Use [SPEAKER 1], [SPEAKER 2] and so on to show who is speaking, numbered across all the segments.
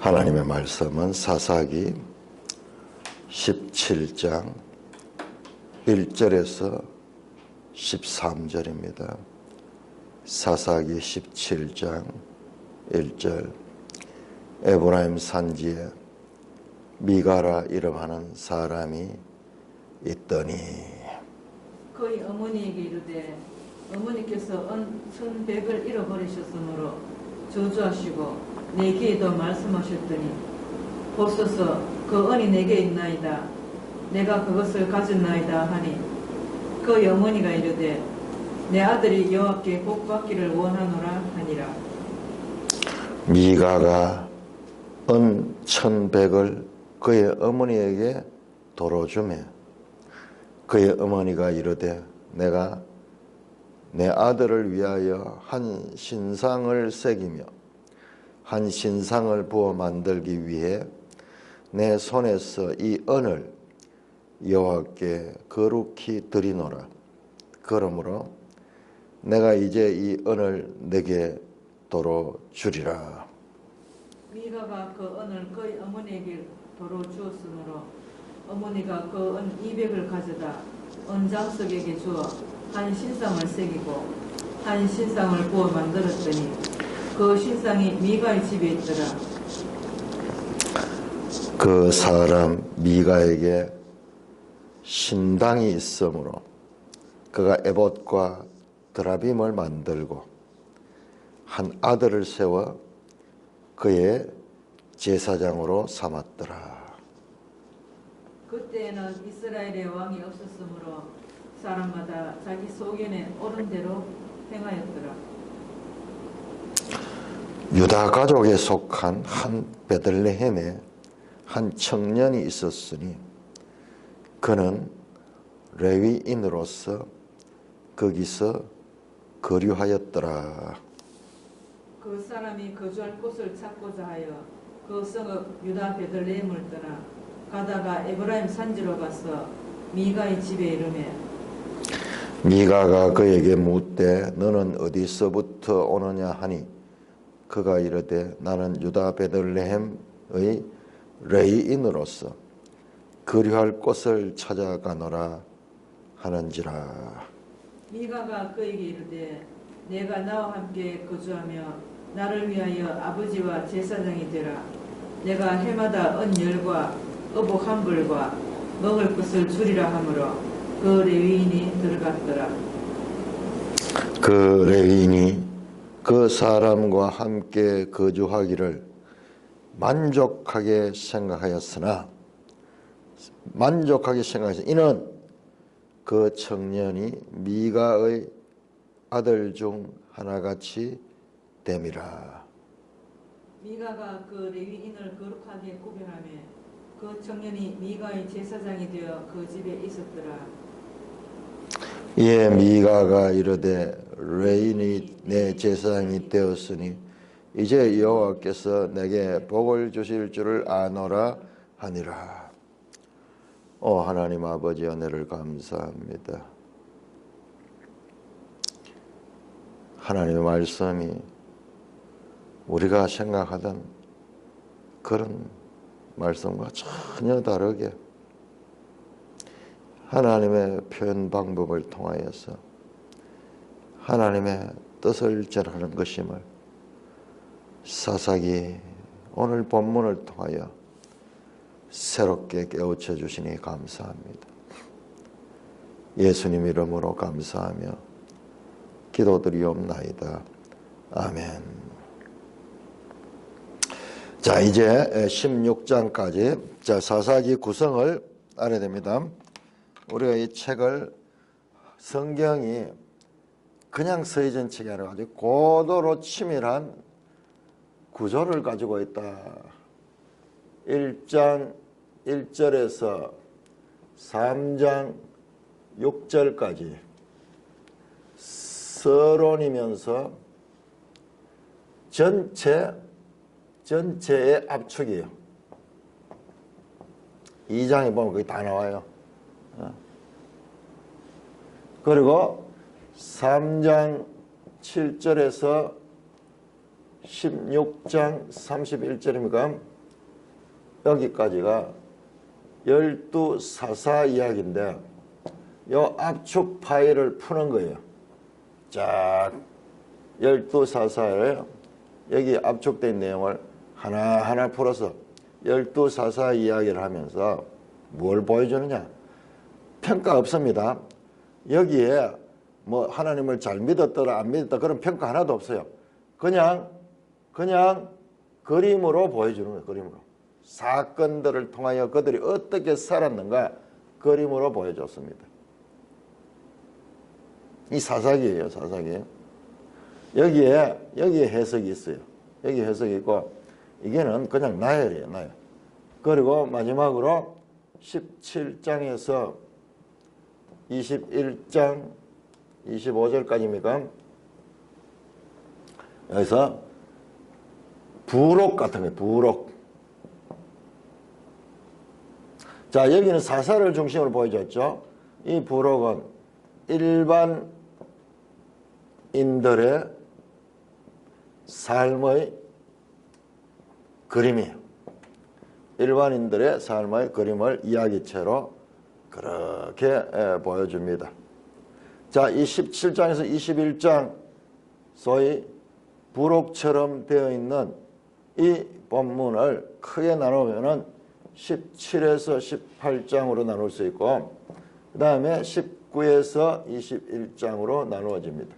[SPEAKER 1] 하나님의 말씀은 사사기 17장 1절에서 13절입니다. 사사기 17장 1절. 에브라임 산지에 미가라 이름하는 사람이 있더니
[SPEAKER 2] 그의 어머니에게 이르되 어머니께서 은 1,100을 잃어버리셨으므로 저주하시고 내게도 말씀하셨더니 보소서 그 은이 내게 있나이다. 내가 그것을 가졌나이다 하니 그의 어머니가 이르되 내 아들이 여호와께 복받기를 원하노라 하니라.
[SPEAKER 1] 미가가 은 1,100을 그의 어머니에게 도로 주매 그의 어머니가 이르되 내가 내 아들을 위하여 한 신상을 새기며 한 신상을 부어 만들기 위해 내 손에서 이 은을 여호와께 거룩히 드리노라. 그러므로 내가 이제 이 은을 내게 도로 주리라.
[SPEAKER 2] 미가가 그 은을 그의 어머니에게 도로 주었으므로 어머니가 그 은 200을 가져다 은장석에게 주어 한 신상을 새기고 한 신상을 부어 만들었더니 그 신상이 미가의 집에 있더라.
[SPEAKER 1] 그 사람 미가에게 신당이 있으므로 그가 에봇과 드라빔을 만들고 한 아들을 세워 그의 제사장으로 삼았더라.
[SPEAKER 2] 그때에는 이스라엘의 왕이 없었으므로 사람마다 자기 소견에 옳은 대로 행하였더라.
[SPEAKER 1] 유다 가족에 속한 한 베들레헴에 한 청년이 있었으니 그는 레위인으로서 거기서 거류하였더라.
[SPEAKER 2] 그 사람이 거주할 곳을 찾고자 하여 그 성읍 유다 베들레헴을 떠나 가다가 에브라임 산지로 가서 미가의 집에 이르매
[SPEAKER 1] 미가가 그에게 묻되 너는 어디서부터 오느냐 하니 그가 이르되 나는 유다 베들레헴의 레위인으로서 거류할 곳을 찾아가노라 하는지라.
[SPEAKER 2] 미가가 그에게 이르되 내가 나와 함께 거주하며 나를 위하여 아버지와 제사장이 되라. 내가 해마다 은열과 어복 한 벌과 먹을 것을 주리라 하므로 그 레위인이 들어갔더라.
[SPEAKER 1] 그 레위인이 그 사람과 함께 거주하기를 만족하게 생각하였으나 이는 그 청년이 미가의 아들 중 하나같이 됨이라.
[SPEAKER 2] 미가가 그 레위인을 거룩하게 구별하며 그 청년이 미가의 제사장이 되어 그 집에 있었더라.
[SPEAKER 1] 이에 미가가 이르되 레위인이 내 제사장이 되었으니 이제 여호와께서 내게 복을 주실 줄을 아노라 하니라. 하나님 아버지 은혜를 감사합니다. 하나님의 말씀이 우리가 생각하던 그런 말씀과 전혀 다르게 하나님의 표현 방법을 통하여서 하나님의 뜻을 전하는 것임을 사사기 오늘 본문을 통하여 새롭게 깨우쳐 주시니 감사합니다. 예수님 이름으로 감사하며 기도드리옵나이다. 아멘. 자, 이제 16장까지 사사기 구성을 알아야 됩니다. 우리가 이 책을 성경이 그냥 서예전 책이 아니라 아주 고도로 치밀한 구조를 가지고 있다. 1장 1절에서 3장 6절까지 서론이면서 전체의 압축이에요. 2장에 보면 거기 다 나와요. 그리고 3장 7절에서 16장 31절입니까? 여기까지가 열두 사사 이야기인데 요 압축 파일을 푸는 거예요. 쫙 열두 사사를 여기 압축된 내용을 하나하나 풀어서 열두 사사 이야기를 하면서 뭘 보여주느냐? 평가 없습니다. 여기에 뭐 하나님을 잘 믿었더라 안 믿었다 그런 평가 하나도 없어요. 그냥 그림으로 보여주는 거예요. 그림으로. 사건들을 통하여 그들이 어떻게 살았는가 그림으로 보여줬습니다. 이 사사기예요. 사사기. 여기에 해석이 있어요. 여기 해석이 있고 이게는 그냥 나열이에요. 나열. 그리고 마지막으로 17장에서 21장 25절까지입니까? 여기서 부록 같은 거예요. 부록. 자, 여기는 사사를 중심으로 보여줬죠. 이 부록은 일반인들의 삶의 그림이에요. 일반인들의 삶의 그림을 이야기체로 그렇게 보여줍니다. 자, 이 17장에서 21장 소위 부록처럼 되어 있는 이 본문을 크게 나누면은 17에서 18장으로 나눌 수 있고 그 다음에 19에서 21장으로 나누어집니다.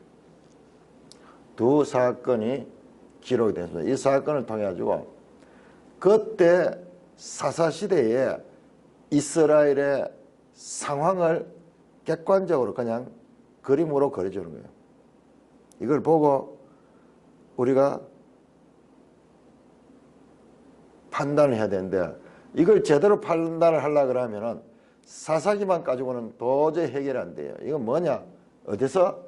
[SPEAKER 1] 두 사건이 기록이 됐습니다. 이 사건을 통해 가지고 그때 사사시대에 이스라엘의 상황을 객관적으로 그냥 그림으로 그려주는 거예요. 이걸 보고 우리가 판단을 해야 되는데 이걸 제대로 판단을 하려고 그러면은 사사기만 가지고는 도저히 해결이 안 돼요. 이건 뭐냐? 어디서?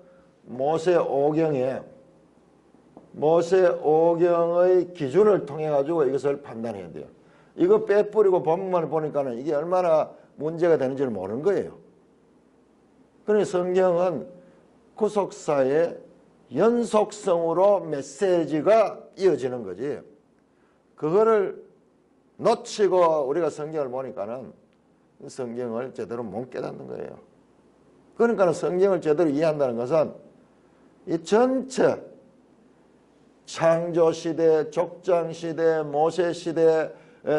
[SPEAKER 1] 모세오경의 기준을 통해 가지고 이것을 판단해야 돼요. 이거 빼뿌리고 본문을 보니까는 이게 얼마나 문제가 되는지를 모르는 거예요. 그러니 성경은 구속사의 연속성으로 메시지가 이어지는 거지. 그거를 놓치고 우리가 성경을 보니까는 성경을 제대로 못 깨닫는 거예요. 그러니까 성경을 제대로 이해한다는 것은 이 전체 창조시대, 족장시대, 모세시대,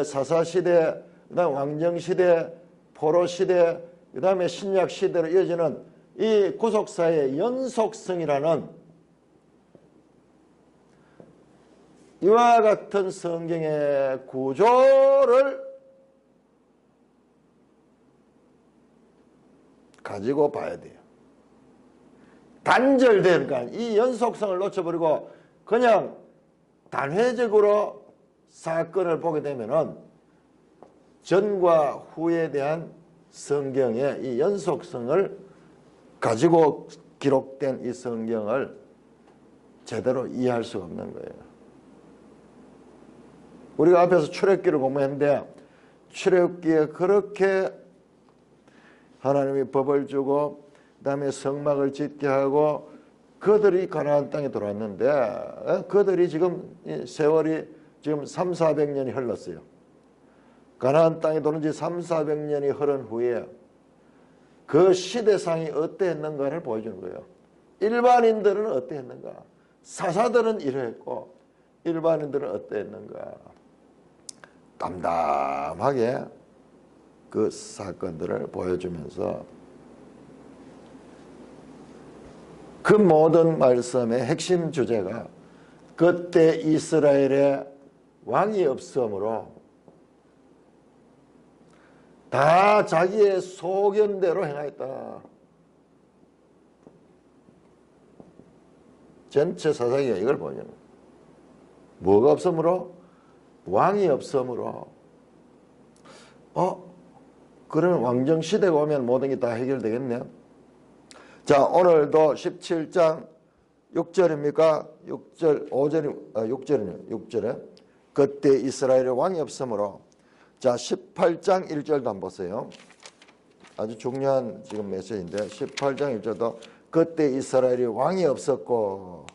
[SPEAKER 1] 사사시대, 그 다음 왕정시대, 포로시대, 그 다음에 신약시대로 이어지는 이 구속사의 연속성이라는 이와 같은 성경의 구조를 가지고 봐야 돼요. 단절되니까 이 연속성을 놓쳐버리고 그냥 단회적으로 사건을 보게 되면은 전과 후에 대한 성경의 이 연속성을 가지고 기록된 이 성경을 제대로 이해할 수가 없는 거예요. 우리가 앞에서 출애굽기를 공부했는데 출애굽기에 그렇게 하나님이 법을 주고 그다음에 성막을 짓게 하고 그들이 가나안 땅에 들어왔는데 그들이 지금 세월이 지금 300~400년이 흘렀어요. 가나안 땅에 들어온 지 300~400년이 흐른 후에 그 시대상이 어떠했는가를 보여주는 거예요. 일반인들은 어떠했는가? 사사들은 이러했고 일반인들은 어떠했는가? 담담하게 그 사건들을 보여주면서 그 모든 말씀의 핵심 주제가 그때 이스라엘의 왕이 없으므로 다 자기의 소견대로 행하였다. 전체 사사기가 이걸 보여주는 거예요. 뭐가 없으므로? 왕이 없으므로. 그러면 왕정시대가 오면 모든 게 다 해결되겠네. 자, 오늘도 17장 6절입니까? 6절, 6절이네요. 6절에. 그때 이스라엘의 왕이 없으므로. 자, 18장 1절도 한번 보세요. 아주 중요한 지금 메시지인데 18장 1절도 그때 이스라엘이 왕이 없었고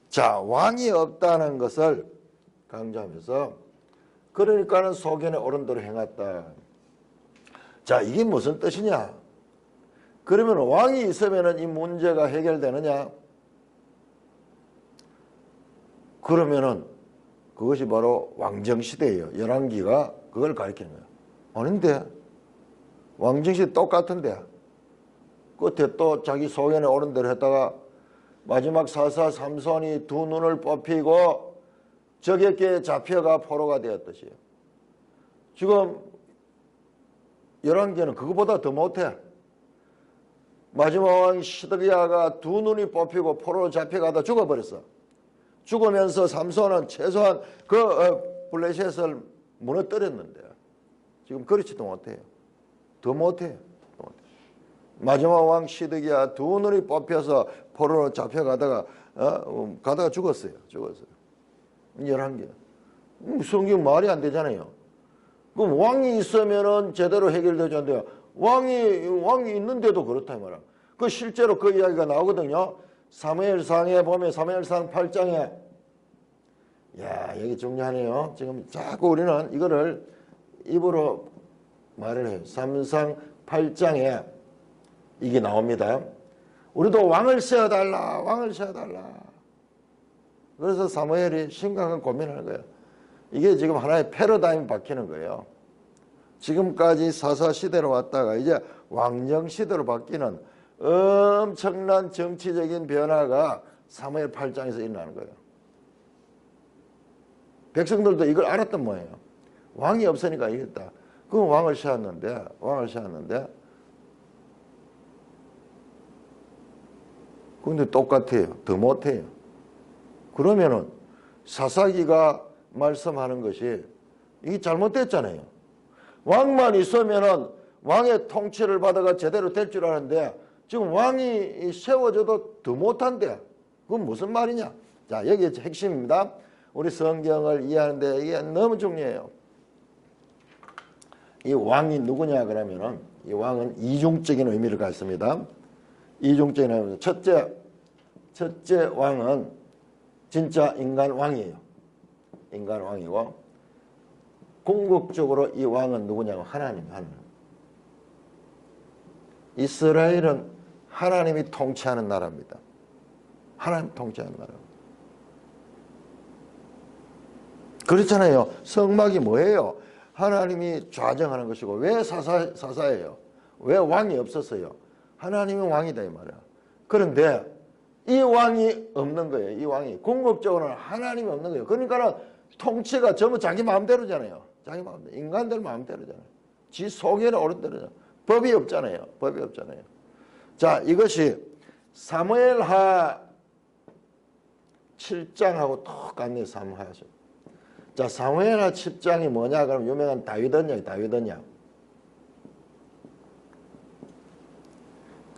[SPEAKER 1] 자, 왕이 없다는 것을 강조하면서 그러니까는 소견의 어른대로 행했다. 자, 이게 무슨 뜻이냐? 그러면 왕이 있으면 이 문제가 해결되느냐? 그러면은 그것이 바로 왕정시대예요. 열왕기가 그걸 가리키는 거예요. 아닌데 왕정시대 똑같은데 끝에 또 자기 소견에 옳은 대로 했다가 마지막 사사 삼손이 두 눈을 뽑히고 적에게 잡혀가 포로가 되었듯이요. 지금 열왕기는 그거보다 더 못해. 마지막 왕 시드기야가 두 눈이 뽑히고 포로로 잡혀가다 죽어버렸어. 죽으면서 삼손은 최소한 그 블레셋을 무너뜨렸는데 지금 그렇지도 못해요. 더 못해요. 마지막 왕 시드기야 두 눈이 뽑혀서 포로로 잡혀가다가 가다가 죽었어요. 열왕기야. 성경 말이 안 되잖아요. 그럼 왕이 있으면은 제대로 해결되지 않대요. 왕이 있는데도 그렇다 이 말이야. 그 실제로 그 이야기가 나오거든요. 사무엘상에 보면 사무엘상 8장에 야, 여기 중요하네요. 지금 자꾸 우리는 이거를 입으로 말을 해요. 사무엘상 8장에 이게 나옵니다. 우리도 왕을 세워달라. 그래서 사무엘이 심각한 고민을 하는 거예요. 이게 지금 하나의 패러다임이 바뀌는 거예요. 지금까지 사사시대로 왔다가 이제 왕정시대로 바뀌는 엄청난 정치적인 변화가 사무엘 8장에서 일어나는 거예요. 백성들도 이걸 알았던 모양이에요. 왕이 없으니까 이겼다. 그럼 왕을 세웠는데 근데 똑같아요. 더 못해요. 그러면은 사사기가 말씀하는 것이 이게 잘못됐잖아요. 왕만 있으면은 왕의 통치를 받아가 제대로 될 줄 아는데 지금 왕이 세워져도 더 못한대. 그건 무슨 말이냐? 자, 여기 핵심입니다. 우리 성경을 이해하는데 이게 너무 중요해요. 이 왕이 누구냐 그러면은 이 왕은 이중적인 의미를 갖습니다. 이중적인 의미. 첫째 왕은 진짜 인간 왕이에요. 인간 왕이고 궁극적으로 이 왕은 누구냐고 하나님. 이스라엘은 하나님이 통치하는 나라입니다. 하나님 통치하는 나라. 그렇잖아요. 성막이 뭐예요? 하나님이 좌정하는 것이고 왜 사사예요? 왜 왕이 없었어요? 하나님이 왕이다 이 말이야. 그런데 이 왕이 없는 거예요. 이 왕이 궁극적으로는 하나님이 없는 거예요. 그러니까 통치가 전부 자기 마음대로잖아요. 자기 마음대로. 인간들 마음대로잖아요. 지 소견에 옳은 대로잖아요. 법이 없잖아요. 자, 이것이 사무엘하 7장하고 똑같네요. 사무엘하죠. 자, 사무엘하 7장이 뭐냐? 그럼 유명한 다윗 언약.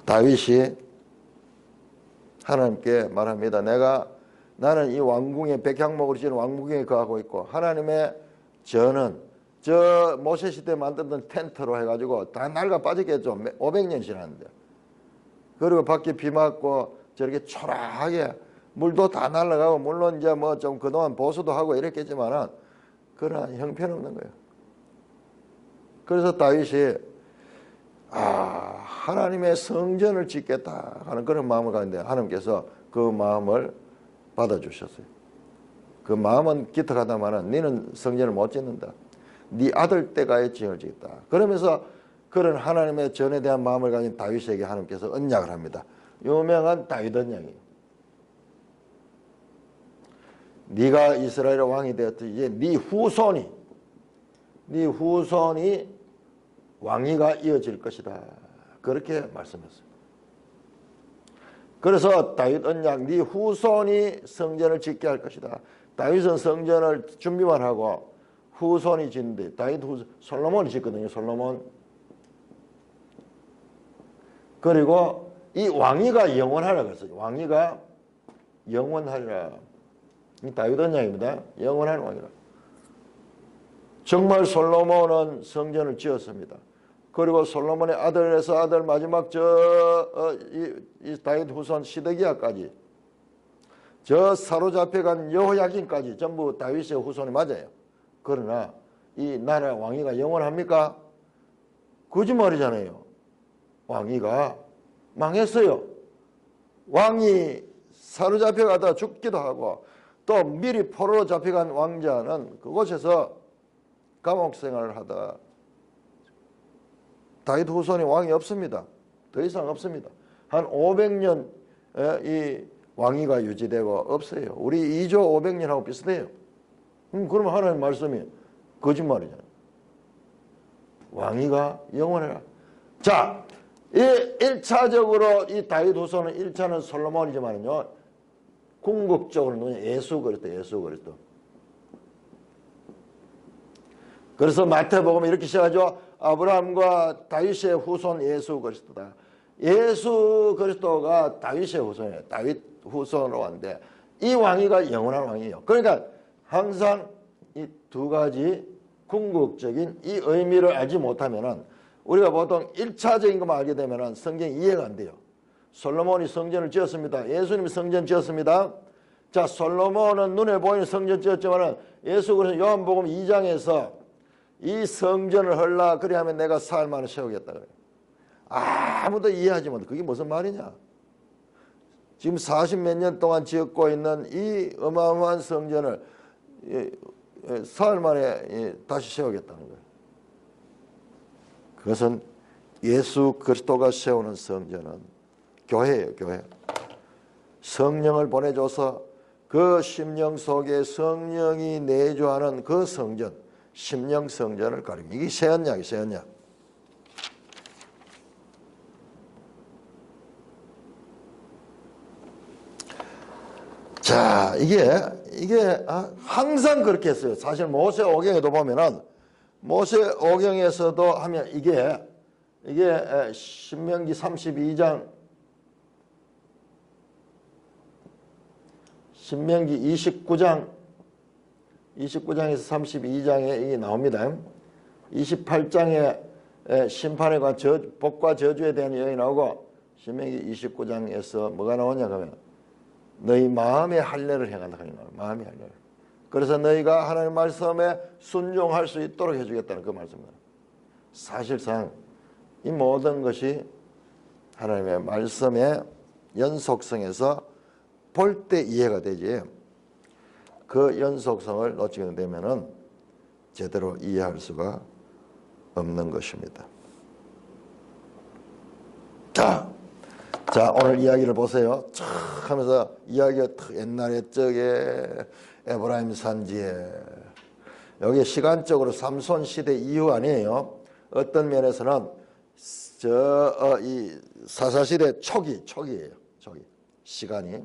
[SPEAKER 1] 다윗이 하나님께 말합니다. 나는 이 왕궁에 백향목으로 지은 왕궁에 거하고 있고 하나님의 저는 저 모세 시대 만들던 텐트로 해가지고 다 낡아 빠지겠죠. 500년 지났는데. 그리고 밖에 비 맞고 저렇게 초라하게 물도 다 날아가고 물론 이제 뭐 좀 그동안 보수도 하고 이랬겠지만은 그러나 형편없는 거예요. 그래서 다윗이 하나님의 성전을 짓겠다 하는 그런 마음을 가는데 하나님께서 그 마음을 받아주셨어요. 그 마음은 기특하다마는 너는 성전을 못 짓는다. 네 아들 때가에 지을 짓겠다. 그러면서 그런 하나님의 전에 대한 마음을 가진 다윗에게 하나님께서 언약을 합니다. 유명한 다윗 언약이에요. 네가 이스라엘의 왕이 되었듯이 이제 네 후손이 왕위가 이어질 것이다. 그렇게 말씀했어요. 그래서 다윗 언약 네 후손이 성전을 짓게 할 것이다. 다윗은 성전을 준비만 하고 후손이 짓는데 다윗 후손 솔로몬이 짓거든요. 솔로몬. 그리고 이 왕위가 영원하라 그랬어요. 왕위가 영원하리라. 이 다윗 언약입니다. 영원한 왕이라. 정말 솔로몬은 성전을 지었습니다. 그리고 솔로몬의 아들에서 아들 마지막 이 다윗 후손 시드기야까지 저 사로잡혀간 여호야긴까지 전부 다윗의 후손이 맞아요. 그러나 이 나라 왕위가 영원합니까? 거짓말이잖아요. 왕위가 망했어요. 왕이 사로잡혀가다 죽기도 하고 또 미리 포로로 잡혀간 왕자는 그곳에서 감옥 생활을 하다가 다윗 후손이 왕이 없습니다. 더 이상 없습니다. 한 500년 이 왕위가 유지되고 없어요. 우리 2조 500년하고 비슷해요. 그러면 하나님 말씀이 거짓말이잖아요. 왕위가 영원해라. 자, 1차적으로 이 다윗 후손은 1차는 솔로몬이지만요. 궁극적으로는 예수 그리스도. 그래서 마태복음에 이렇게 시작하죠. 아브라함과 다윗의 후손 예수 그리스도다. 예수 그리스도가 다윗의 후손이에요. 다윗 후손으로 왔는데 이 왕위가 영원한 왕이에요. 그러니까 항상 이 두 가지 궁극적인 이 의미를 알지 못하면은 우리가 보통 1차적인 것만 알게 되면은 성경이 이해가 안 돼요. 솔로몬이 성전을 지었습니다. 예수님이 성전 지었습니다. 자, 솔로몬은 눈에 보이는 성전 지었지만은 예수 그리스도 요한복음 2장에서 이 성전을 헐라 그리하면 내가 사흘만에 세우겠다 그래요. 아무도 이해하지 못해. 그게 무슨 말이냐? 지금 40몇 년 동안 지었고 있는 이 어마어마한 성전을 사흘 만에 다시 세우겠다는 거예요. 그것은 예수 그리스도가 세우는 성전은 교회예요, 교회. 성령을 보내줘서 그 심령 속에 성령이 내주하는 그 성전, 심령 성전을 가리킵니다. 이게 새 언약이에요, 새 언약. 자, 이게 항상 그렇게 했어요. 사실 모세오경에도 보면은 모세오경에서도 하면 이게 신명기 32장, 신명기 29장에서 32장에 이게 나옵니다. 28장에 심판에 관한 복과 저주에 대한 내용이 나오고 신명기 29장에서 뭐가 나오냐 하면 너희 마음의 할례를 행한다. 마음의 할례를. 그래서 너희가 하나님의 말씀에 순종할 수 있도록 해주겠다는 그 말씀입니다. 사실상 이 모든 것이 하나님의 말씀의 연속성에서 볼 때 이해가 되지 그 연속성을 놓치게 되면은 제대로 이해할 수가 없는 것입니다. 자, 오늘 이야기를 보세요. 촥 하면서 이야기가 옛날에 저게 에브라임 산지에 여기 시간적으로 삼손 시대 이후 아니에요. 어떤 면에서는 이 사사시대 초기예요. 초기 시간이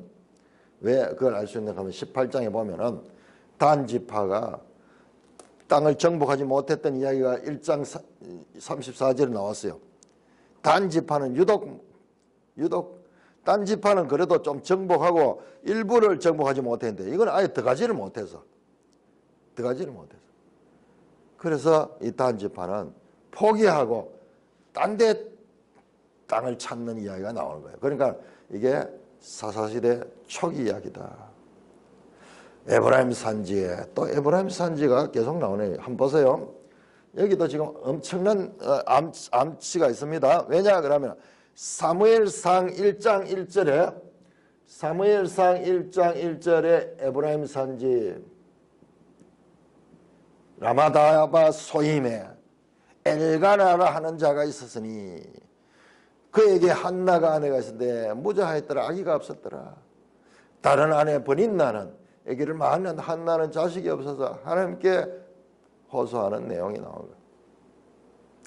[SPEAKER 1] 왜 그걸 알 수 있는가 하면 18장에 보면은 단지파가 땅을 정복하지 못했던 이야기가 1장 34절에 나왔어요. 단지파는 유독 단지파는 그래도 좀 정복하고 일부를 정복하지 못했는데 이건 아예 들어가지를 못해서 그래서 이 단지파는 포기하고 딴 데 땅을 찾는 이야기가 나오는 거예요. 그러니까 이게 사사시대 초기 이야기다. 에브라임 산지에 또 에브라임 산지가 계속 나오네요. 한번 보세요. 여기도 지금 엄청난 암치가 있습니다. 왜냐 그러면 사무엘상 1장 1절에 에브라임 산지 라마다바 소임에 엘가나라 하는 자가 있었으니 그에게 한나가 아내가 있었는데 무자하였더라. 아기가 없었더라. 다른 아내 버닌나는 아기를 낳는 한나는 자식이 없어서 하나님께 호소하는 내용이 나오는 거예요.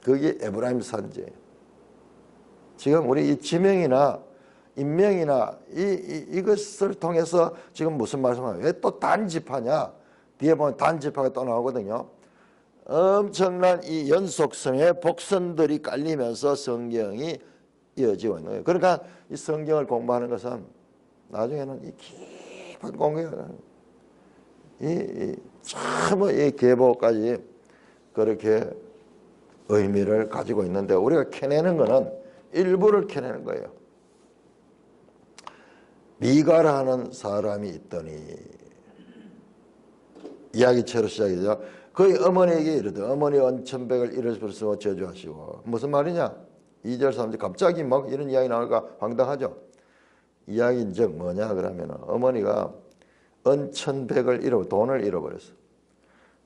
[SPEAKER 1] 그게 에브라임 산지예요. 지금 우리 이 지명이나 인명이나 이것을 통해서 지금 무슨 말씀하냐? 왜 또 단지파냐? 뒤에 보면 단지파가 또 나오거든요. 엄청난 이 연속성의 복선들이 깔리면서 성경이 이어지고 있는 거예요. 그러니까 이 성경을 공부하는 것은 나중에는 이 깊은 공부예요. 참 이 계보까지 그렇게 의미를 가지고 있는데 우리가 캐내는 거는 일부를 캐내는 거예요. 미가라는 사람이 있더니 이야기처럼 시작이죠. 그의 어머니에게 이르되 어머니 언천백을 잃어버렸으므로 저주하시고. 무슨 말이냐? 2절 3절 갑자기 막 이런 이야기 나올까 황당하죠. 이야기인 즉 뭐냐 그러면 어머니가 언천백을 돈을 잃어버렸어.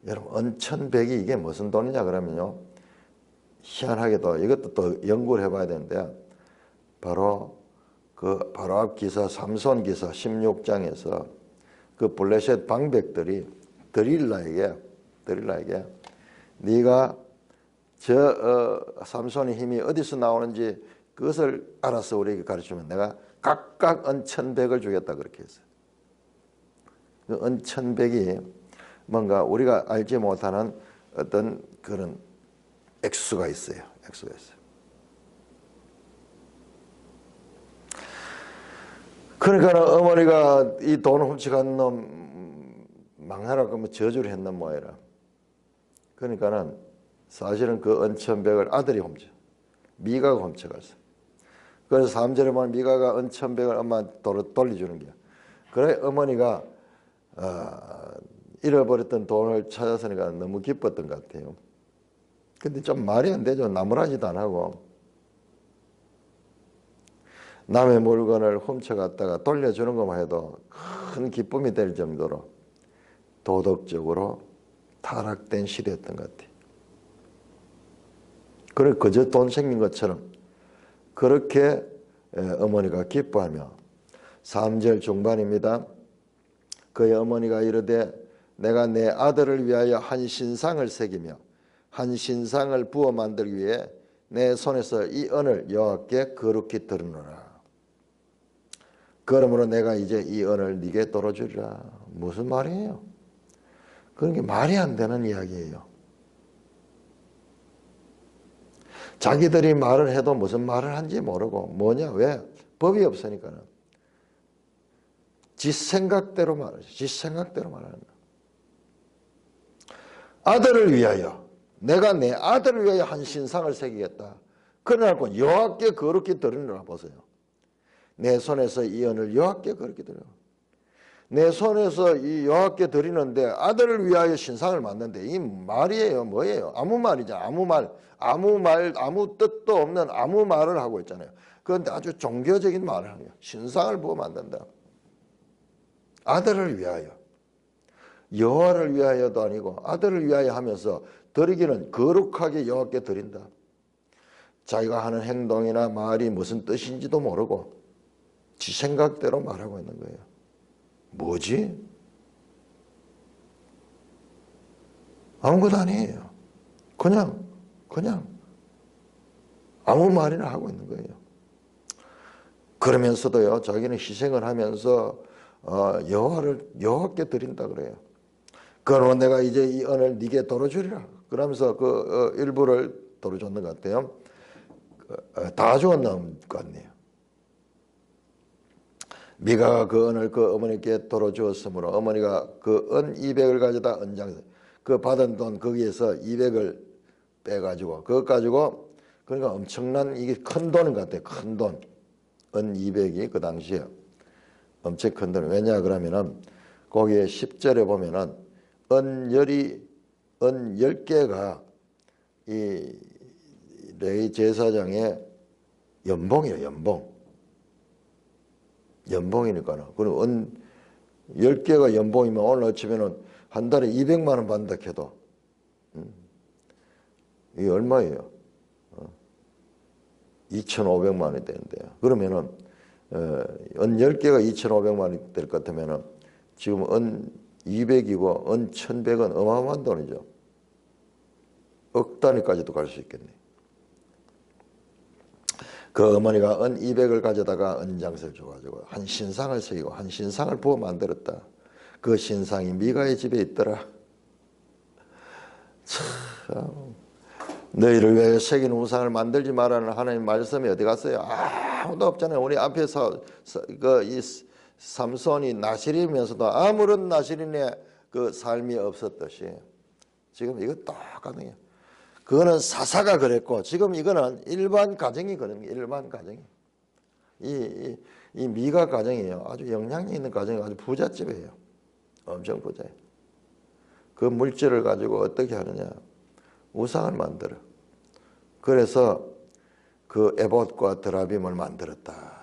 [SPEAKER 1] 여러분 언천백이 이게 무슨 돈이냐 그러면요, 희한하게도 이것도 또 연구를 해봐야 되는데, 바로 그 바로 앞 기사 삼손 기사 16장에서 그 블레셋 방백들이 드릴라에게 네가 삼손의 힘이 어디서 나오는지 그것을 알아서 우리에게 가르치면 내가 각각 언천백을 주겠다 그렇게 했어요. 그 언천백이 뭔가 우리가 알지 못하는 어떤 그런 액수가 있어요. 그러니까 어머니가 이 돈을 훔쳐간 놈 망하라고 하면 저주를 했는 모양이라. 그러니까는 사실은 그 언천백을 아들이 미가가 훔쳐갔어. 그래서 3절에 보면 미가가 언천백을 엄마한테 돌려주는 거야. 그래 어머니가 잃어버렸던 돈을 찾았으니까 너무 기뻤던 것 같아요. 근데 좀 말이 안 되죠. 나무라지도 안 하고 남의 물건을 훔쳐갔다가 돌려주는 것만 해도 큰 기쁨이 될 정도로 도덕적으로 타락된 시대였던 것 같아요. 그래 그저 돈 생긴 것처럼 그렇게 어머니가 기뻐하며 3절 중반입니다. 그의 어머니가 이르되 내가 내 아들을 위하여 한 신상을 새기며 한 신상을 부어 만들기 위해 내 손에서 이 언을 여호와께 거룩히 드리노라. 그러므로 내가 이제 이 언을 네게 돌아주리라. 무슨 말이에요? 그런 게 말이 안 되는 이야기예요. 자기들이 말을 해도 무슨 말을 한지 모르고 뭐냐? 왜? 법이 없으니까는. 지 생각대로 말하죠. 지 생각대로 말하는 거야. 아들을 위하여 내가 내 아들을 위하여 한 신상을 새기겠다. 그래놓고 여호와께 거룩히 드리노라. 보세요. 내 손에서 이 언을 여호와께 거룩히 드려. 내 손에서 이 여호와께 드리는데 아들을 위하여 신상을 만드는데 이 말이에요? 뭐예요? 아무 말이죠. 아무 뜻도 없는 아무 말을 하고 있잖아요. 그런데 아주 종교적인 말을 하는 거예요. 신상을 부어 만든다. 아들을 위하여. 여호와를 위하여도 아니고 아들을 위하여 하면서 드리기는 거룩하게 여호와께 드린다. 자기가 하는 행동이나 말이 무슨 뜻인지도 모르고 지 생각대로 말하고 있는 거예요. 뭐지? 아무것도 아니에요. 그냥 아무 말이나 하고 있는 거예요. 그러면서도요, 자기는 희생을 하면서 여호와께 드린다 그래요. 그러면 내가 이제 이 언을 네게 돌아주리라. 그러면서 그 일부를 돌아줬는 것 같아요. 다 주었는 것 같네요. 미가가 그 언을 그 어머니께 돌아주었으므로 어머니가 그 은 200을 가져다 은장에 그 받은 돈 거기에서 200을 빼가지고 그것 가지고 그러니까 엄청난 이게 큰 돈인 것 같아요. 큰 돈. 은 200이 그 당시에 엄청 큰 돈. 왜냐 그러면은 거기에 10절에 보면은 은 10개가 이 레위 제사장의 연봉이에요. 연봉이니까는. 그리고 은 10개가 연봉이면 오늘 어쩌면은 한 달에 200만 원 받는다 해도 이게 얼마예요? 2,500만 원이 되는데요. 그러면은 은 10개가 2,500만 원이 될 것 같으면은 지금 은 200이고 은 1,100은 어마어마한 돈이죠. 억 단위까지도 갈 수 있겠네. 그 어머니가 은 200을 가져다가 은장서를 줘가지고 한 신상을 새기고 한 신상을 부어 만들었다. 그 신상이 미가의 집에 있더라. 참, 너희를 위하여 새긴 우상을 만들지 말라는 하나님 말씀이 어디 갔어요? 아무도 없잖아요. 우리 앞에서 이 삼손이 나실이면서도 아무런 나실인의 그 삶이 없었듯이 지금 이거 똑같네요. 그거는 사사가 그랬고 지금 이거는 일반 가정이 그런 거예요. 일반 가정이. 이 미가 가정이에요. 아주 영향력 있는 가정이 아주 부잣집이에요. 엄청 부자예요. 그 물질을 가지고 어떻게 하느냐? 우상을 만들어. 그래서 그 에봇과 드라빔을 만들었다.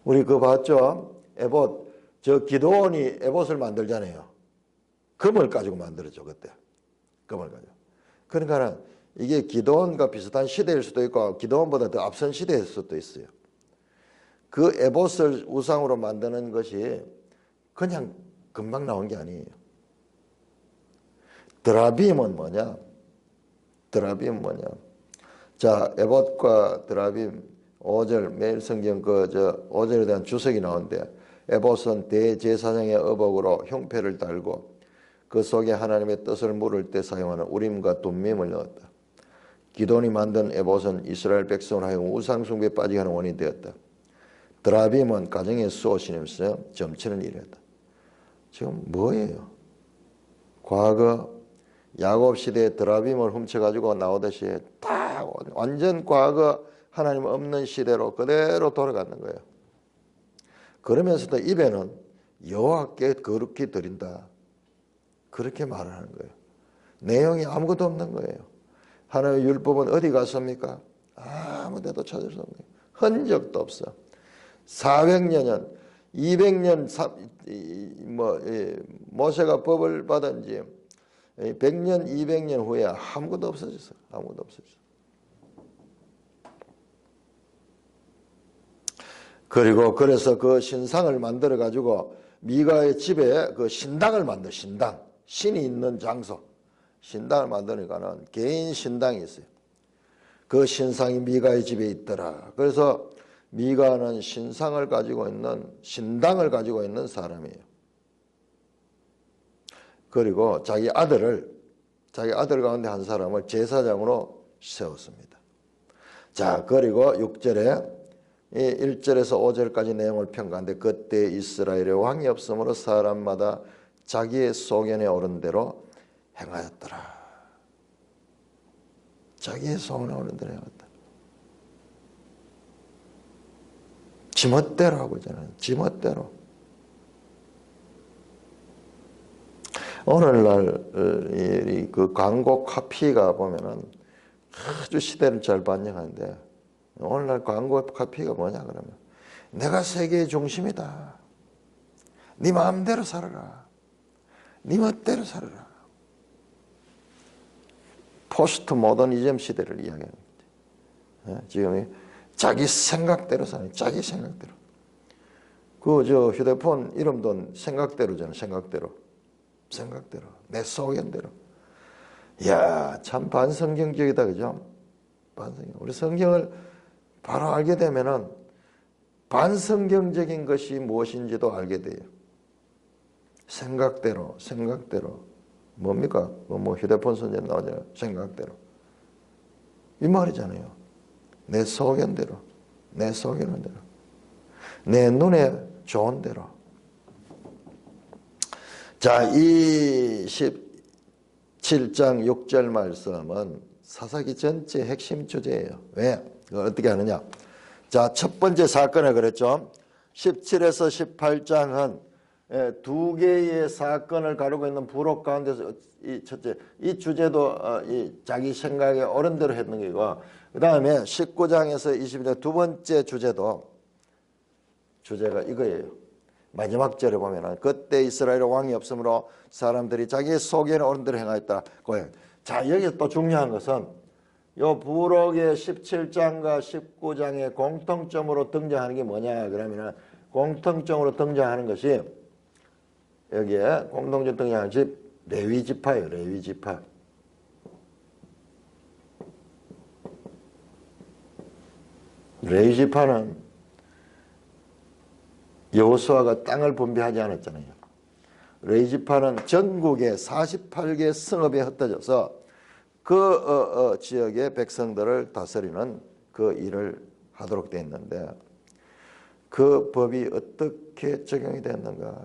[SPEAKER 1] 우리 그거 봤죠? 에봇, 저 기드온이 에봇을 만들잖아요. 금을 가지고 만들었죠, 그때. 금을 가지고. 그러니까 이게 기드온과 비슷한 시대일 수도 있고 기드온보다 더 앞선 시대일 수도 있어요. 그 에봇을 우상으로 만드는 것이 그냥 금방 나온 게 아니에요. 드라빔은 뭐냐? 드라빔은 뭐냐? 자, 에봇과 드라빔 5절 매일 성경 5절에 대한 주석이 나오는데 에봇은 대제사장의 의복으로 흉패를 달고 그 속에 하나님의 뜻을 물을 때 사용하는 우림과 둠밈을 넣었다. 기돈이 만든 에봇은 이스라엘 백성을 하여금 우상숭배에 빠지게 하는 원인이 되었다. 드라빔은 가정의 수호신이면서 점치는 일이었다. 지금 뭐예요? 과거 야곱 시대에 드라빔을 훔쳐가지고 나오듯이 딱 완전 과거 하나님 없는 시대로 그대로 돌아가는 거예요. 그러면서도 입에는 여호와께 거룩히 드린다. 그렇게 말하는 거예요. 내용이 아무것도 없는 거예요. 하나님의 율법은 어디 갔습니까? 아무 데도 찾을 수 없는 거예요. 흔적도 없어. 400년, 200년 모세가 법을 받은 지 100년, 200년 후에 아무것도 없어졌어. 아무것도 없어졌어. 그리고 그래서 그 신상을 만들어 가지고 미가의 집에 그 신당을 만들어. 신당. 신이 있는 장소. 신당을 만드니까는 개인 신당이 있어요. 그 신상이 미가의 집에 있더라. 그래서 미가는 신상을 가지고 있는, 신당을 가지고 있는 사람이에요. 그리고 자기 아들 가운데 한 사람을 제사장으로 세웠습니다. 자, 그리고 6절에 1절에서 5절까지 내용을 평가하는데 그때 이스라엘에 왕이 없으므로 사람마다 자기의 소견에 오른 대로 행하였더라. 자기의 소견에 오른 대로 행하였다. 지멋대로 하고 있잖아요. 지멋대로. 오늘날 그 광고 카피가 보면은 아주 시대를 잘 반영하는데 오늘날 광고 카피가 뭐냐 그러면 내가 세계의 중심이다. 네 마음대로 살아라. 네 멋대로 살아라. 포스트 모더니즘 시대를 이야기하는 거죠. 지금 자기 생각대로 사는 자기 생각대로. 그 휴대폰 이름도 생각대로잖아요. 생각대로 내 소견대로. 이야, 참 반성경적이다, 그죠? 반성경. 우리 성경을 바로 알게 되면은 반성경적인 것이 무엇인지도 알게 돼요. 생각대로 뭡니까? 뭐 휴대폰 선제 나오잖아요. 생각대로. 이 말이잖아요. 내 소견대로, 내 소견한 대로, 내 눈에 좋은 대로. 자, 이 17장 6절 말씀은 사사기 전체 핵심 주제예요. 왜? 어떻게 하느냐? 자, 첫 번째 사건을 그랬죠. 17에서 18장은 두 개의 사건을 가지고 있는 부록 가운데서 첫째, 이 주제도 자기 생각에 옳은 대로 했는 거고, 그 다음에 19장에서 22장 두 번째 주제가 이거예요. 마지막 절에 보면은 그때 이스라엘 왕이 없으므로 사람들이 자기의 소견에 옳은 대로 행하였다. 자, 여기서 또 중요한 것은 요 부록의 17장과 19장의 공통점으로 등장하는 게 뭐냐 그러면은 공통점으로 등장하는 것이 여기에 공통점 등장하는 것이 레위 지파예요. 레위 지파. 레위 지파는 여호수아가 땅을 분배하지 않았잖아요. 레위 지파는 전국의 48개 성읍에 흩어져서 그 지역의 백성들을 다스리는 그 일을 하도록 되어 있는데 그 법이 어떻게 적용이 됐는가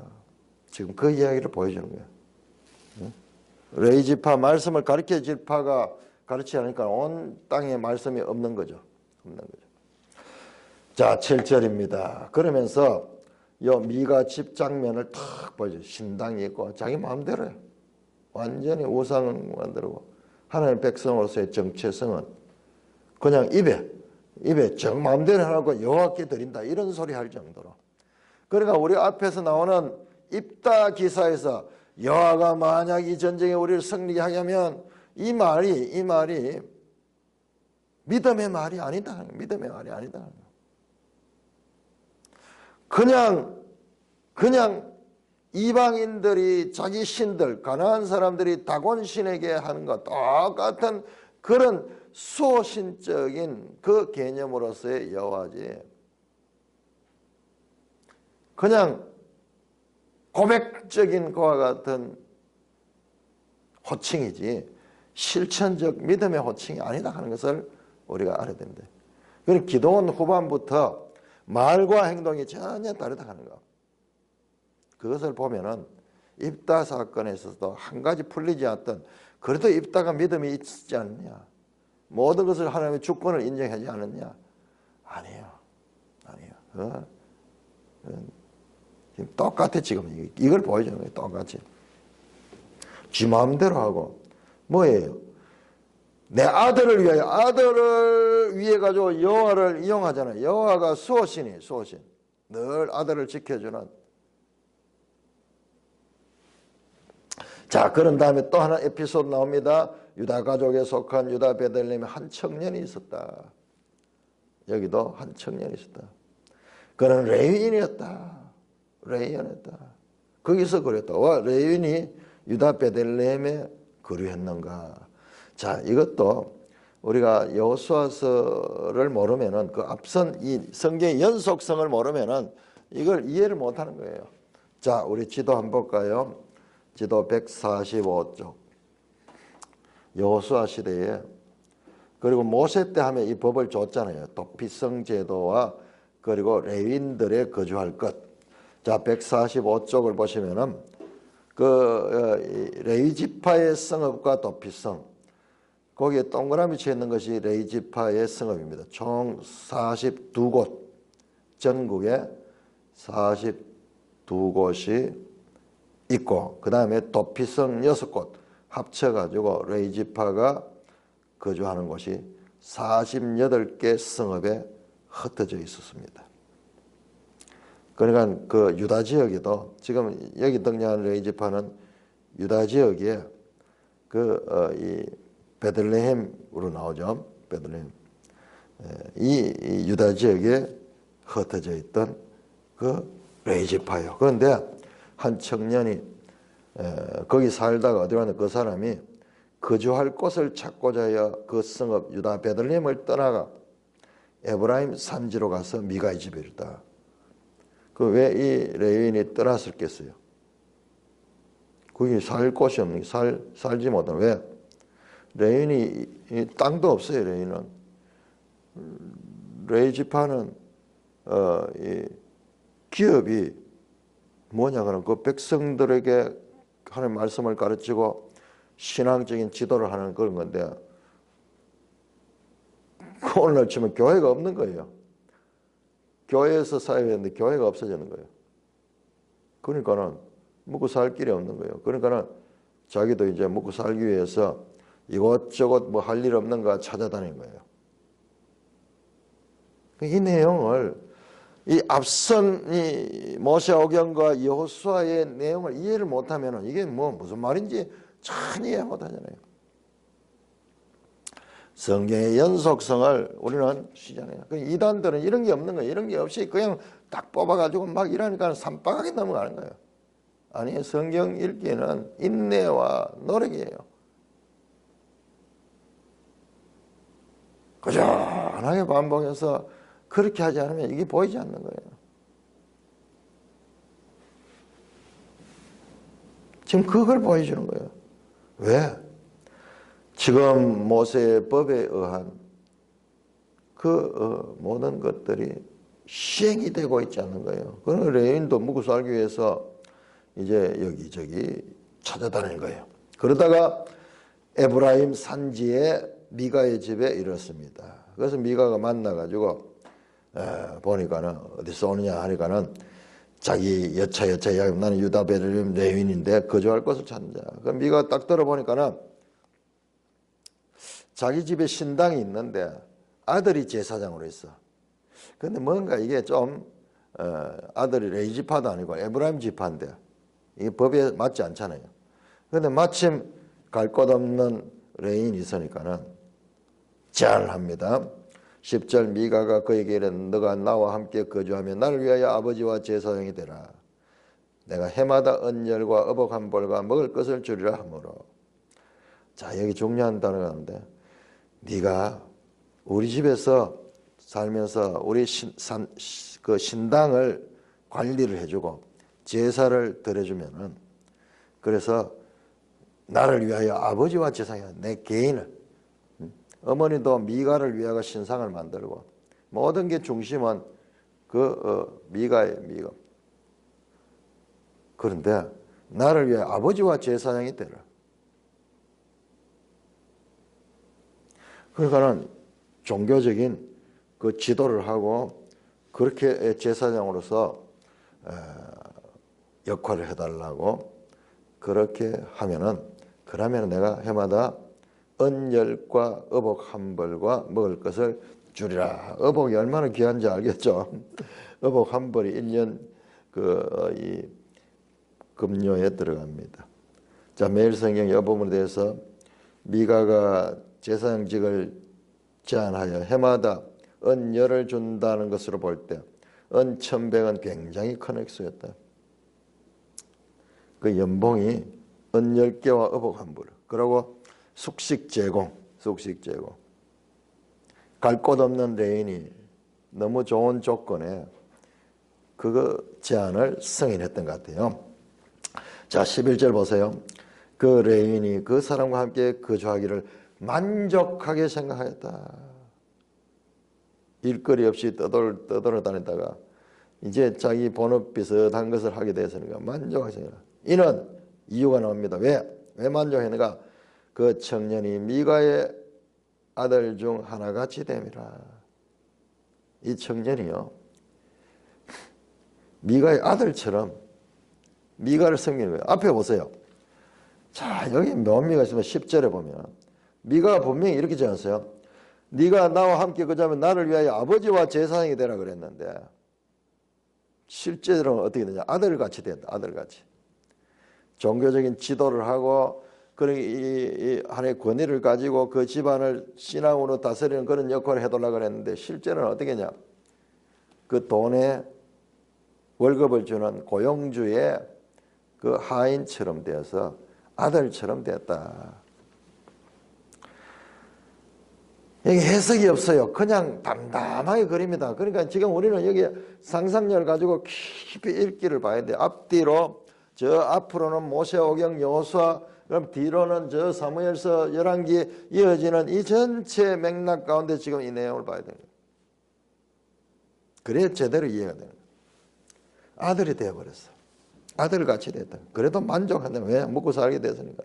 [SPEAKER 1] 지금 그 이야기를 보여주는 거예요. 레위 지파 말씀을 가르쳐 지파가 가르치지 않으니까 온 땅에 말씀이 없는 거죠. 없는 거죠. 자, 7절입니다. 그러면서 요 미가 집 장면을 탁 보여줘. 신당이 있고 자기 마음대로요. 완전히 우상을 만들고 하나님 백성으로서의 정체성은 그냥 입에 정 마음대로 하라고 여호와께 드린다 이런 소리 할 정도로. 그러니까 우리 앞에서 나오는 입다 기사에서 여호와가 만약 이 전쟁에 우리를 승리하게 하면 이 말이 믿음의 말이 아니다. 믿음의 말이 아니다. 그냥 이방인들이 자기 신들, 가나안 사람들이 다곤 신에게 하는 것 똑같은 그런 수호신적인 그 개념으로서의 여호와지. 그냥 고백적인 그와 같은 호칭이지 실천적 믿음의 호칭이 아니다 하는 것을 우리가 알아야 됩니다. 그리고 기도원 후반부터 말과 행동이 전혀 다르다 하는 것. 그것을 보면은 입다 사건에서도 한 가지 풀리지 않았던 그래도 입다가 믿음이 있지 않느냐. 모든 것을 하나님의 주권을 인정하지 않느냐. 아니에요. 지금 똑같아 지금 이걸 보여주는 거예요. 똑같이. 지 마음대로 하고 뭐예요? 내 아들을 위해 가지고 여호와를 이용하잖아요. 여호와가 수호신. 늘 아들을 지켜주는. 자, 그런 다음에 또 하나 에피소드 나옵니다. 유다 가족에 속한 유다 베들레헴에 한 청년이 있었다. 여기도 한 청년이 있었다. 그는 레위인이었다. 거기서 그랬다. 와, 레위인이 유다 베들레헴에 거류했는가. 자, 이것도 우리가 여호수아서를 모르면은 그 앞선 이 성경의 연속성을 모르면은 이걸 이해를 못하는 거예요. 자, 우리 지도 한번 볼까요? 지도 145쪽. 여호수아 시대에 그리고 모세 때 하면 이 법을 줬잖아요. 도피성 제도와 그리고 레위인들의 거주할 것. 자, 145쪽을 보시면은 그 레위 지파의 성읍과 도피성. 거기에 동그라미 쳐 있는 것이 레위 지파의 성읍입니다. 총 42곳. 전국에 42곳이 있고 그 다음에 도피성 6곳 합쳐가지고 레위 지파가 거주하는 곳이 48개 성읍에 흩어져 있었습니다. 그러니까 그 유다 지역에도 지금 여기 등장하는 레위 지파는 유다 지역에 이 베들레헴으로 나오죠. 베들레헴. 이 유다 지역에 흩어져 있던 그 레위 지파예요. 그런데 한 청년이 거기 살다가 어디 갔는데 그 사람이 거주할 곳을 찾고자 하여 그 성읍 유다 베들레헴을 떠나가 에브라임 산지로 가서 미가의 집에 이르다. 그 왜 이 레위인이 떠났을겠어요? 거기 살 곳이 없는 게 살지 못하는 왜? 레위인이 땅도 없어요. 레위인은 레위 지파는 이 기업이 뭐냐 그러면 그 백성들에게 하나님 말씀을 가르치고 신앙적인 지도를 하는 그런 건데 그 오늘날 치면 교회가 없는 거예요. 교회에서 살아야 되는데 교회가 없어지는 거예요. 그러니까는 먹고 살 길이 없는 거예요. 그러니까는 자기도 이제 먹고 살기 위해서 이것저것 뭐 할 일 없는가 찾아다니는 거예요. 이 내용을 이 앞선 이 모세오경과 여호수아의 내용을 이해를 못하면은 이게 뭐 무슨 말인지 전혀 이해 못하잖아요. 성경의 연속성을 우리는 쉬잖아요. 이단들은 이런 게 없는 거예요. 이런 게 없이 그냥 딱 뽑아가지고 막 이러니까 산박하게 넘어가는 거예요. 아니, 성경 읽기는 인내와 노력이에요. 꾸준하게 반복해서 그렇게 하지 않으면 이게 보이지 않는 거예요. 지금 그걸 보여주는 거예요. 왜? 지금 모세의 법에 의한 그 모든 것들이 시행이 되고 있지 않는 거예요. 그런 레위인도 먹고 살기 위해서 이제 여기저기 찾아다니는 거예요. 그러다가 에브라임 산지에 미가의 집에 이르렀습니다. 그래서 미가가 만나가지고 보니까는 어디서 오느냐 하니까는 자기 여차 이야기, 나는 유다 베들레헴 레윈인데 거주할 곳을 찾는 자. 그 미가 딱 들어보니까는 자기 집에 신당이 있는데 아들이 제사장으로 있어. 근데 뭔가 이게 좀 아들이 레위 지파도 아니고 에브라임 지파인데 이게 법에 맞지 않잖아요. 근데 마침 갈 곳 없는 레인이 있으니까는 제안을 합니다. 10절 미가가 그에게 이르되 너가 나와 함께 거주하며 나를 위하여 아버지와 제사장이 되라. 내가 해마다 언열과 어복 한 벌과 먹을 것을 주리라 하므로. 자, 여기 중요한 단어가 있는데 네가 우리 집에서 살면서 우리 그 신당을 관리를 해주고 제사를 드려주면은, 그래서 나를 위하여 아버지와 제사장이, 내 개인을, 어머니도 미가를 위하여 신상을 만들고 모든 게 중심은 미가예요. 미가. 그런데 나를 위하여 아버지와 제사장이 되라. 그러니까는 종교적인 그 지도를 하고 그렇게 제사장으로서 역할을 해달라고 그렇게 하면은, 그러면 내가 해마다 언열과 어복 한 벌과 먹을 것을 주리라. 어복이 얼마나 귀한지 알겠죠? 어복 한 벌이 1년 이 급료에 들어갑니다. 자, 매일 성경 이 부분에 대해서 미가가 제사장직을 제안하여 해마다 언열을 준다는 것으로 볼 때 은 1,100은 굉장히 큰 액수였다. 그 연봉이 은 10개와 어복 한 벌. 그리고 숙식 제공. 갈 곳 없는 레인이 너무 좋은 조건에 그거 제안을 승인했던 것 같아요. 자, 11절 보세요. 그 레인이 그 사람과 함께 거주하기를 만족하게 생각하였다. 일거리 없이 떠돌아 다니다가 이제 자기 본업 비슷한 것을 하게 되었으니까 만족하게 생각합니다. 이는 이유가 나옵니다. 왜 만족했는가? 그 청년이 미가의 아들 중 하나같이 됨이라. 이 청년이요, 미가의 아들처럼 미가를 섬기는 거예요. 앞에 보세요. 자, 여기 묘미가 있으면 10절에 보면 미가가 분명히 이렇게 지었어요. 네가 나와 함께 거주하면 나를 위하여 아버지와 제사장이 되라 그랬는데 실제로는 어떻게 되냐? 아들같이 됐다. 아들같이. 종교적인 지도를 하고 그런 이 하나의 권위를 가지고 그 집안을 신앙으로 다스리는 그런 역할을 해달라고 그랬는데 실제로는 어떻게 했냐? 그 돈에 월급을 주는 고용주의 그 하인처럼 되어서 아들처럼 됐다. 여기 해석이 없어요. 그냥 담담하게 그립니다. 그러니까 지금 우리는 여기 상상력을 가지고 깊이 읽기를 봐야 돼요. 앞뒤로, 저 앞으로는 모세오경 여호수아, 그럼 뒤로는 저 사무엘서 열왕기 이어지는 이 전체 맥락 가운데 지금 이 내용을 봐야 돼요. 그래야 제대로 이해가 돼요. 아들이 되어버렸어. 아들같이 됐다. 그래도 만족한다. 왜? 먹고 살게 됐으니까.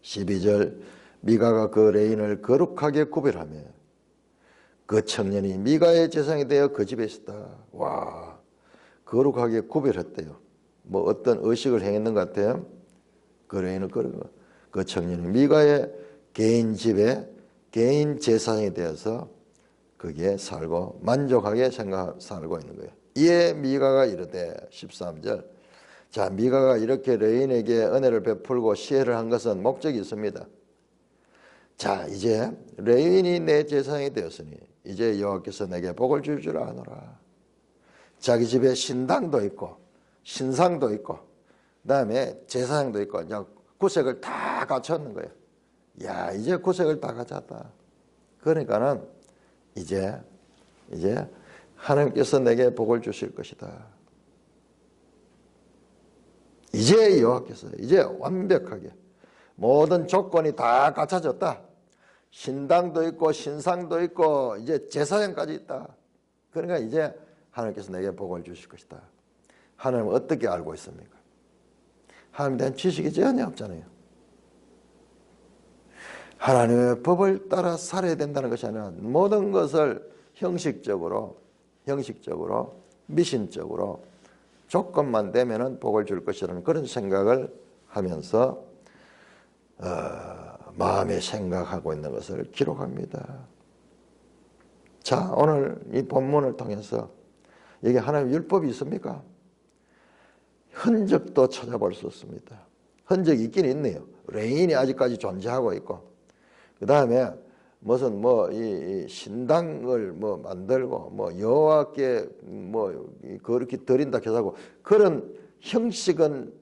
[SPEAKER 1] 12절 미가가 그 레인을 거룩하게 구별하며 그 청년이 미가의 제사장이 되어 그 집에 있었다. 와, 거룩하게 구별했대요. 뭐 어떤 의식을 행했는 것 같아요. 그 레인을 그 청년이 미가의 개인 집에 개인 제사장이 되어서 거기에 살고 만족하게 살고 있는 거예요. 이에 미가가 이르되 13절. 자, 미가가 이렇게 레인에게 은혜를 베풀고 시혜를 한 것은 목적이 있습니다. 자, 이제 레인이 내 제사장이 되었으니 이제 여호와께서 내게 복을 줄 줄 아노라. 자기 집에 신당도 있고 신상도 있고 그다음에 제사장도 있고 이제 구색을 다 갖췄는 거예요. 야, 이제 구색을 다 갖췄다. 그러니까는 이제 하나님께서 내게 복을 주실 것이다. 이제 여호와께서 이제 완벽하게 모든 조건이 다 갖춰졌다. 신당도 있고 신상도 있고 이제 제사장까지 있다. 그러니까 이제 하나님께서 내게 복을 주실 것이다. 하나님은 어떻게 알고 있습니까? 하나님에 대한 지식이 전혀 없잖아요. 하나님의 법을 따라 살아야 된다는 것이 아니라 모든 것을 형식적으로 미신적으로 조건만 되면은 복을 줄 것이라는 그런 생각을 하면서 마음에 생각하고 있는 것을 기록합니다. 자, 오늘 이 본문을 통해서 여기 하나님 율법이 있습니까? 흔적도 찾아볼 수 없습니다. 흔적이 있긴 있네요. 레인이 아직까지 존재하고 있고, 그 다음에 무슨 이 신당을 만들고 여호와께 그렇게 드린다 해서 그런 형식은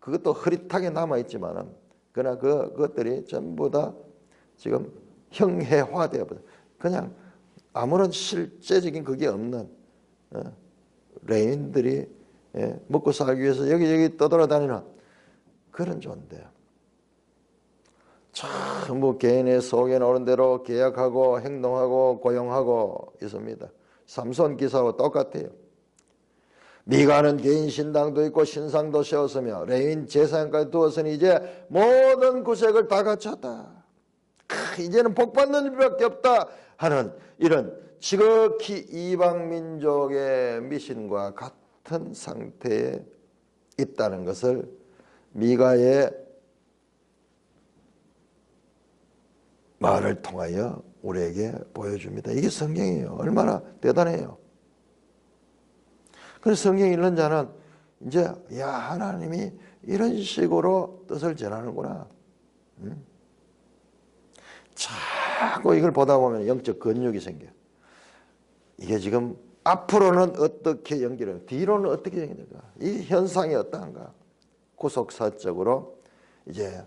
[SPEAKER 1] 그것도 흐릿하게 남아 있지만은 그러나 그것들이 전부 다 지금 형해화되어 버려. 그냥 아무런 실제적인 그게 없는 레인들이 먹고 살기 위해서 여기저기 떠돌아다니는 그런 존재예요. 전부 개인의 속에 나오는 대로 계약하고 행동하고 고용하고 있습니다. 삼손 기사와 똑같아요. 미가는 개인 신당도 있고 신상도 세웠으며 레인 제사장까지 두었으니 이제 모든 구색을 다 갖췄다. 이제는 복받는 일밖에 없다 하는 이런 지극히 이방 민족의 미신과 같은 상태에 있다는 것을 미가의 말을 통하여 우리에게 보여줍니다. 이게 성경이에요. 얼마나 대단해요. 그래서 성경 읽는 자는 이제 하나님이 이런 식으로 뜻을 전하는구나. 자꾸 이걸 보다 보면 영적 근육이 생겨요. 이게 지금 앞으로는 어떻게 연결해요? 뒤로는 어떻게 연결될까? 이 현상이 어떠한가? 구속사적으로 이제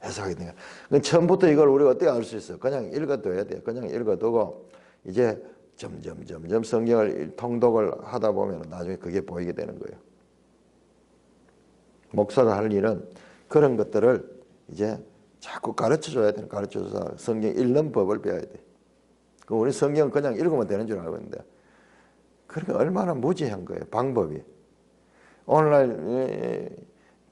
[SPEAKER 1] 해석하게 되는 거예요. 처음부터 이걸 우리가 어떻게 알 수 있어요? 그냥 읽어둬야 돼요. 그냥 읽어두고 이제 점점 성경을 통독을 하다 보면 나중에 그게 보이게 되는 거예요. 목사가 할 일은 그런 것들을 이제 자꾸 가르쳐줘야 돼요. 가르쳐줘서 성경 읽는 법을 배워야 돼. 우리 성경 그냥 읽으면 되는 줄 알고 있는데 그러니까 얼마나 무지한 거예요. 방법이. 오늘날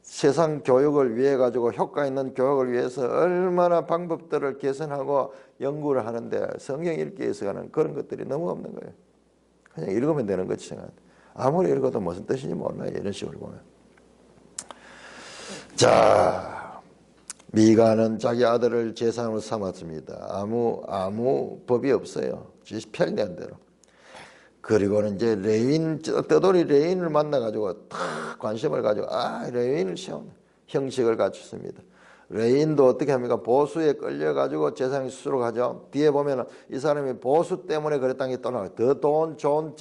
[SPEAKER 1] 세상 교육을 위해 가지고 효과 있는 교육을 위해서 얼마나 방법들을 개선하고 연구를 하는데 성경 읽기에 있어서는 그런 것들이 너무 없는 거예요. 그냥 읽으면 되는 거지 생각. 아무리 읽어도 무슨 뜻인지 몰라요. 이런 식으로 보면. 자, 미가는 자기 아들을 제사장으로 삼았습니다. 아무 법이 없어요. 편리한 대로. 그리고는 이제 떠돌이 레인을 만나가지고 탁 관심을 가지고 레인을 세운 형식을 갖췄습니다. 레인도 어떻게 합니까? 보수에 끌려가지고 제사장이 스스로 하죠. 뒤에 보면 이 사람이 보수 때문에 그랬다는 게 또 나와요. 더 좋은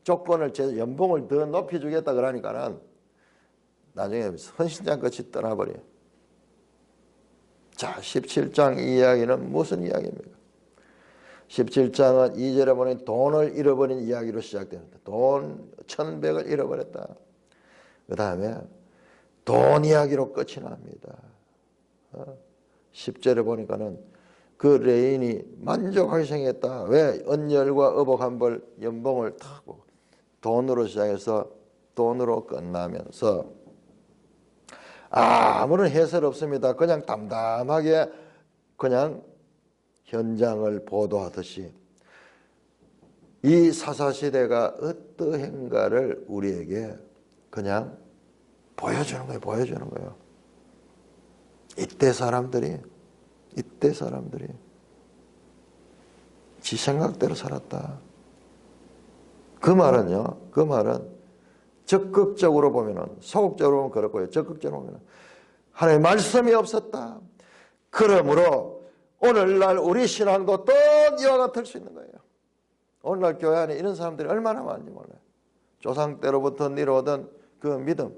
[SPEAKER 1] 조건을 연봉을 더 높여주겠다 그러니까는 나중에 헌신장같이 떠나버려요. 자, 17장 이 이야기는 무슨 이야기입니까? 17장은 2절에 보니 돈을 잃어버린 이야기로 시작됩니다. 돈 1,100을 잃어버렸다. 그 다음에 돈 이야기로 끝이 납니다. 10절에 보니까는 그 레인이 만족하게 생겼다. 왜? 언열과 의복한벌 연봉을 타고 돈으로 시작해서 돈으로 끝나면서 아무런 해설 없습니다. 그냥 담담하게 그냥 현장을 보도하듯이 이 사사시대가 어떠한가를 우리에게 그냥 보여주는 거예요. 이때 사람들이 지 생각대로 살았다. 그 말은 적극적으로 보면은, 소극적으로 보면 그렇고요. 적극적으로 보면은 하나님의 말씀이 없었다. 그러므로 오늘날 우리 신앙도 또 이와 같을 수 있는 거예요. 오늘날 교회 안에 이런 사람들이 얼마나 많은지 몰라요. 조상 때로부터 내려오던 그 믿음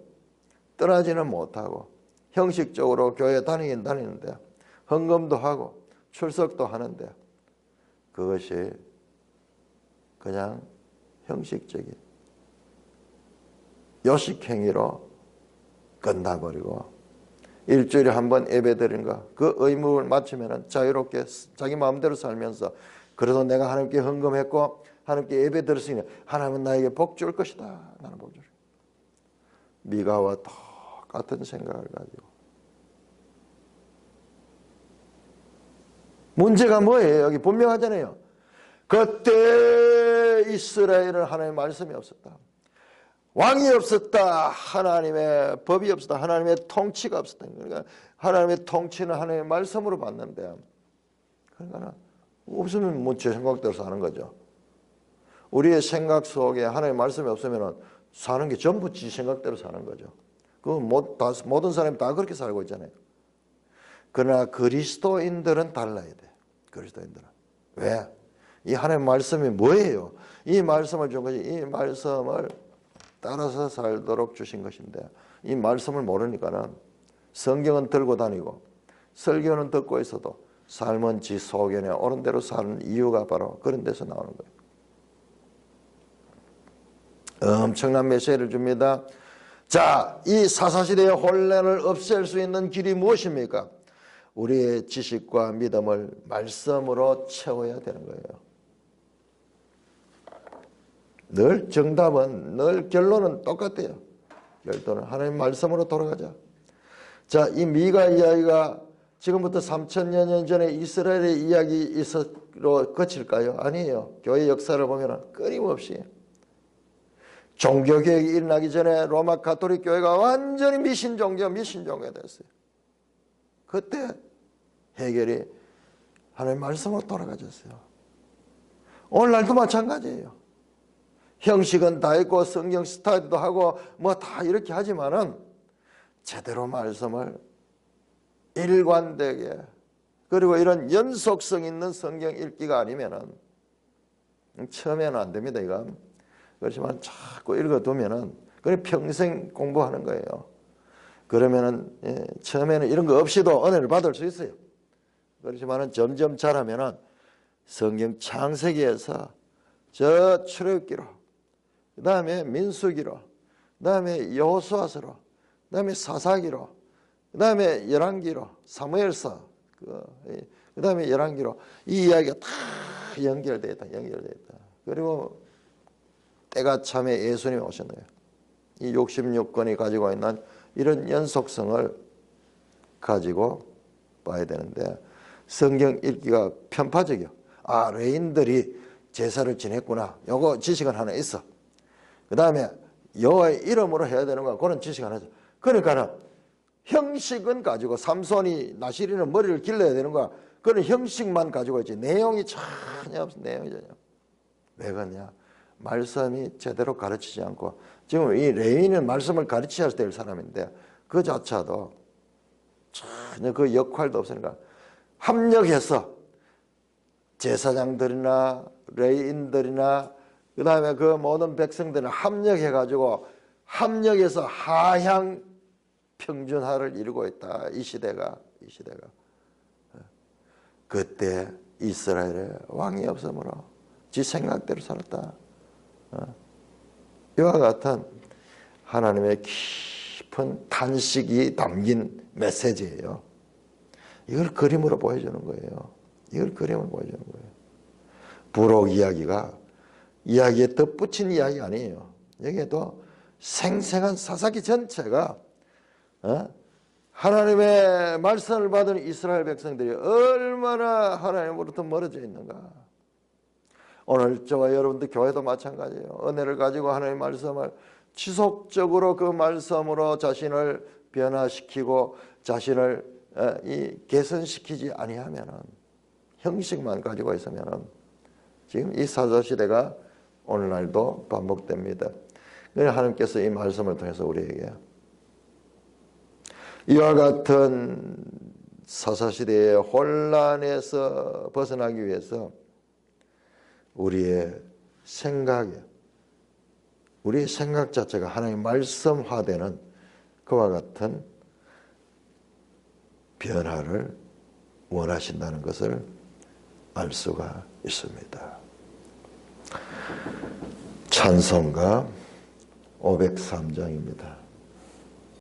[SPEAKER 1] 떠나지는 못하고 형식적으로 교회에 다니긴 다니는데 헌금도 하고 출석도 하는데 그것이 그냥 형식적인 요식행위로 끝나버리고 일주일에 한 번 예배드리는 거, 그 의무를 마치면 자유롭게 자기 마음대로 살면서 그래도 내가 하나님께 헌금했고 하나님께 예배드렸으니 하나님은 나에게 복 줄 것이다. 나는 복 줄. 미가와 똑같은 생각을 가지고. 문제가 뭐예요? 여기 분명하잖아요. 그때 이스라엘은 하나님의 말씀이 없었다. 왕이 없었다. 하나님의 법이 없었다. 하나님의 통치가 없었다. 그러니까 하나님의 통치는 하나님의 말씀으로 받는데, 그러니까 없으면 뭐 제 생각대로 사는 거죠. 우리의 생각 속에 하나님의 말씀이 없으면 사는 게 전부 지 생각대로 사는 거죠. 모든 사람이 다 그렇게 살고 있잖아요. 그러나 그리스도인들은 달라야 돼. 그리스도인들은. 왜? 이 하나님의 말씀이 뭐예요? 이 말씀을 준 것이 이 말씀을 따라서 살도록 주신 것인데, 이 말씀을 모르니까는 성경은 들고 다니고 설교는 듣고 있어도 삶은 지 소견에 옳은 대로 사는 이유가 바로 그런 데서 나오는 거예요. 엄청난 메시지를 줍니다. 자, 이 사사시대의 혼란을 없앨 수 있는 길이 무엇입니까? 우리의 지식과 믿음을 말씀으로 채워야 되는 거예요. 늘 정답은, 늘 결론은 똑같아요. 결론은 하나님 말씀으로 돌아가자. 자, 이 미가 이야기가 지금부터 3000년 전에 이스라엘의 이야기로 그칠까요? 아니에요. 교회 역사를 보면 끊임없이 종교개혁이 일어나기 전에 로마 가톨릭 교회가 완전히 미신 종교가 됐어요. 그때 해결이 하나님의 말씀으로 돌아가졌어요. 오늘날도 마찬가지예요. 형식은 다 있고 성경 스타디도 하고 뭐 다 이렇게 하지만은 제대로 말씀을 일관되게, 그리고 이런 연속성 있는 성경 읽기가 아니면은 처음에는 안 됩니다. 이거. 그렇지만 자꾸 읽어두면은 그래 평생 공부하는 거예요. 그러면은 처음에는 이런 거 없이도 은혜를 받을 수 있어요. 그렇지만은 점점 잘하면은 성경 창세기에서 저 출애굽기로, 그 다음에 민수기로, 그 다음에 여호수아서로, 그 다음에 사사기로, 그 다음에 열왕기로, 사무엘서, 그 다음에 열왕기로 이 이야기가 다 연결되어 있다. 그리고 때가 참에 예수님이 오셨네요. 이 66권이 가지고 있는 이런 연속성을 가지고 봐야 되는데, 성경 읽기가 편파적이요. 아, 레인들이 제사를 지냈구나. 요거 지식은 하나 있어. 그 다음에 여호와의 이름으로 해야 되는 거야. 그런 지식 하나 있어. 그러니까는 형식은 가지고 삼손이 나시리는 머리를 길러야 되는 거야. 그런 형식만 가지고 있지. 내용이 전혀 없어. 내용이 전혀. 왜 그러냐? 말씀이 제대로 가르치지 않고, 지금 이 레위는 말씀을 가르쳐야 될 사람인데 그 자체도 전혀 그 역할도 없으니까 합력해서 제사장들이나 레위인들이나 그 다음에 그 모든 백성들은 합력해서 하향 평준화를 이루고 있다. 이 시대가. 그때 이스라엘에 왕이 없으므로 지 생각대로 살았다. 이와 같은 하나님의 깊은 탄식이 담긴 메시지예요. 이걸 그림으로 보여주는 거예요. 부록 이야기가 이야기에 덧붙인 이야기 아니에요. 여기에도 생생한 사사기 전체가 하나님의 말씀을 받은 이스라엘 백성들이 얼마나 하나님으로부터 멀어져 있는가. 오늘 저와 여러분들 교회도 마찬가지예요. 은혜를 가지고 하나님의 말씀을 지속적으로 그 말씀으로 자신을 변화시키고 자신을 개선시키지 아니하면은, 형식만 가지고 있으면은 지금 이 사사시대가 오늘날도 반복됩니다. 그래서 하나님께서 이 말씀을 통해서 우리에게 이와 같은 사사시대의 혼란에서 벗어나기 위해서 우리의 생각 자체가 하나님의 말씀화되는 그와 같은 변화를 원하신다는 것을 알 수가 있습니다. 찬송가 503장입니다.